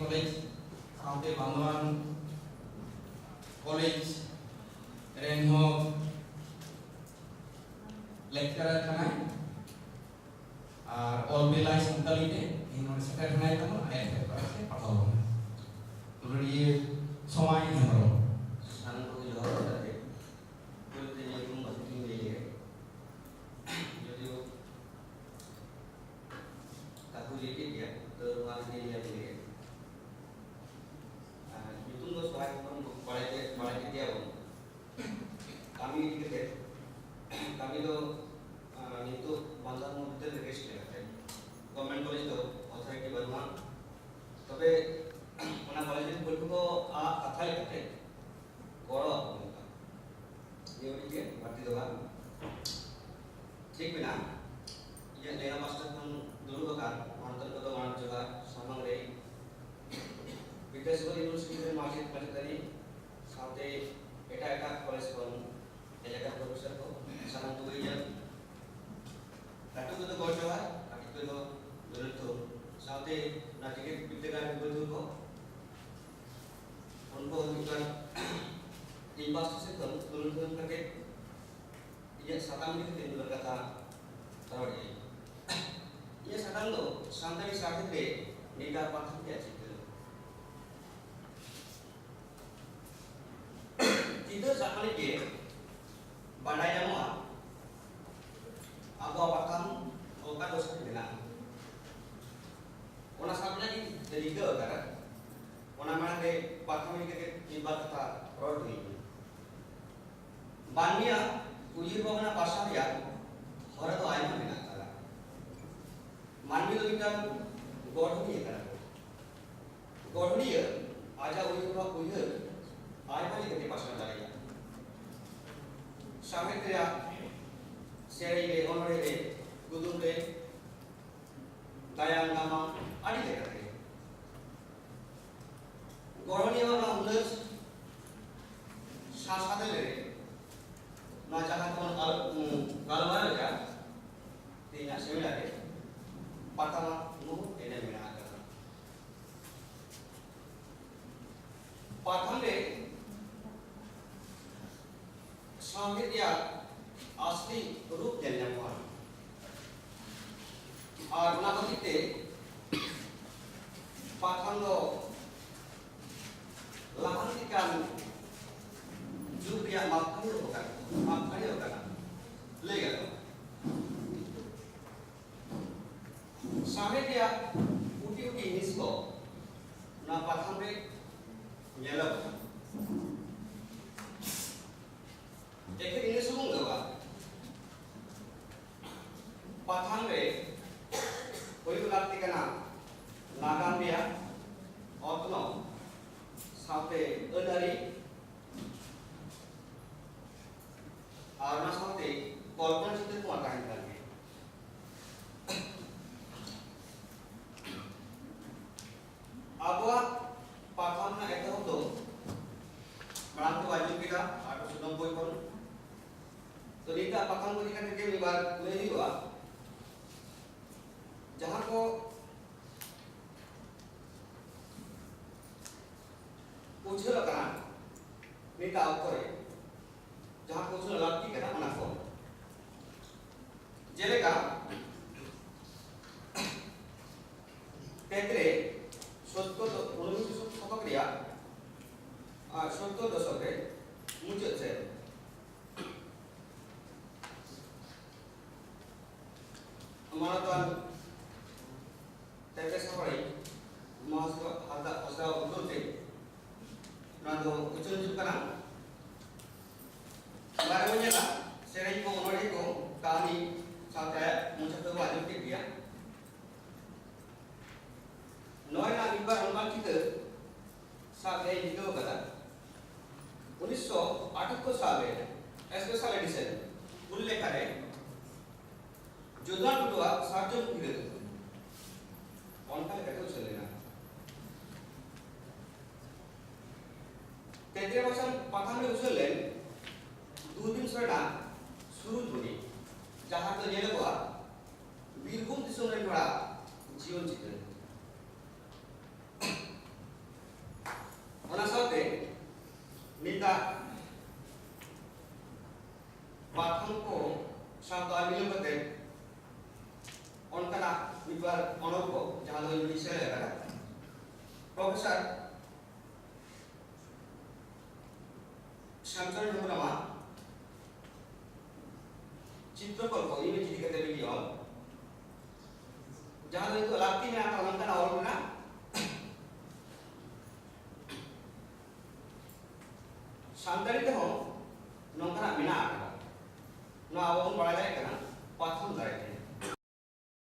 college साउंडे बांधवान college rain हो lecturer कनाय और all बेलाय संताली ते इन्होंने सेक्रेटरी कनाय तमो आया से पढ़ाओ तो ये समय हमरो सानन को जो होता है कुल ते ये रूम मस्ती में ले जो ताकू लेके गया तो वहां से ले ले itu lo soal pembalik dia kami gitu kami lo itu bantuan model request करते गवर्नमेंट कॉलेज तो अथॉरिटी बर्मा तबे ओना कॉलेज को आ कथा लेते गड़ो ये ओडी भर्ती दवा ठीक बिना ये लेना मास्टर हम दुरु का अंतर को तो मान जगह सामंग रे विद्यासागर यूनिवर्सिटी में मार्केट पढ़तरी साथे एटा कॉलेज को एलाका प्रोफेसर को सामंग तो ये काटू तो गोचवा काटू तो जरूरत तो साथे ना टिकट विद्यागार को उनको उनका इन्वेस्ट से तुरंत करके ये साताम में दिन भर का था और ये साताम तो शांति साथे पे निका पाठन के अच्छी itu sakali ke bandai jamu aku apakah okan dosa bina ona sabna ni jadi ke kan ona mana de pathami ke ibarat kata rod ni bania ujir bogana pasha ya hora to aima bina kala manmi to kita godhni kan godhni aja ujir ba ujir आय वाली गति पास करता है शामिल किया शेरी ले ओनरे ले गुदुम ले दायां नामा आदि ले करते हैं गौरवनीय वाला उन्नत शासन ले ना जहाँ तो गालवार जा तीन सेमिनार है पता ना मुँह इन्हें मिला करना पाठन ले संगीत या असली रूप देने वाला और नागरिकते पाठंगो लाहंतिkan जुबिया मापखनी होगा ना लेगा तो संगीत या उटी निस्को ना पाठंगे येलो एक ini sungguh gak pathang re koi latih kena nagam dia otno sampai dari arna sampai korban itu semua kain lagi abah pathangnya itu tuh merangkul wajib kita atau sudah boy pun तो नीता पकान को दिखाने के लिए बात नहीं हुआ जहाँ को पूछे लगा नीता आपको है जहाँ पूछने लगती है ना मना को जेले का तेरे सोचो तो उन्होंने सोचो क्रिया सोचो तो सोचे मुझे से हमारा तो तेरे सफाई मास्क हाथा उसका उधर से ना तो कुछ नहीं करना बारे में ना सेरेंज को उन्होंने को कहानी साथ है मुझे तो वाजिब के दिया नॉय ना इबार उनका किधर साथ है जिधर करा 1978 साल है स्पेशल एडिशन उल्लेख करे जोधना टुटुआ सार्जन किधर कौन का लेकर चलेगा तेरे बच्चन पाठन में उसे लें 2 दिन सेना शुरू हुई जहाँ तो ये लोग बीरभूम दिशा में बड़ा जीवन चित्र ᱦᱚᱲ ᱠᱚ ᱡᱟᱦᱟᱸ ᱫᱚ ᱤᱧ ᱥᱮᱞᱮᱫ ᱟᱠᱟᱫᱟ ᱯᱨᱚফᱮᱥᱚᱨ ᱥᱟᱱᱛᱟᱲ ᱦᱮᱢᱵᱨᱚᱢᱟᱜ चित्रकल्प इमेज इदी कते वीडियो जहां दो लाक्ति में आता लंकन और ना शांतरित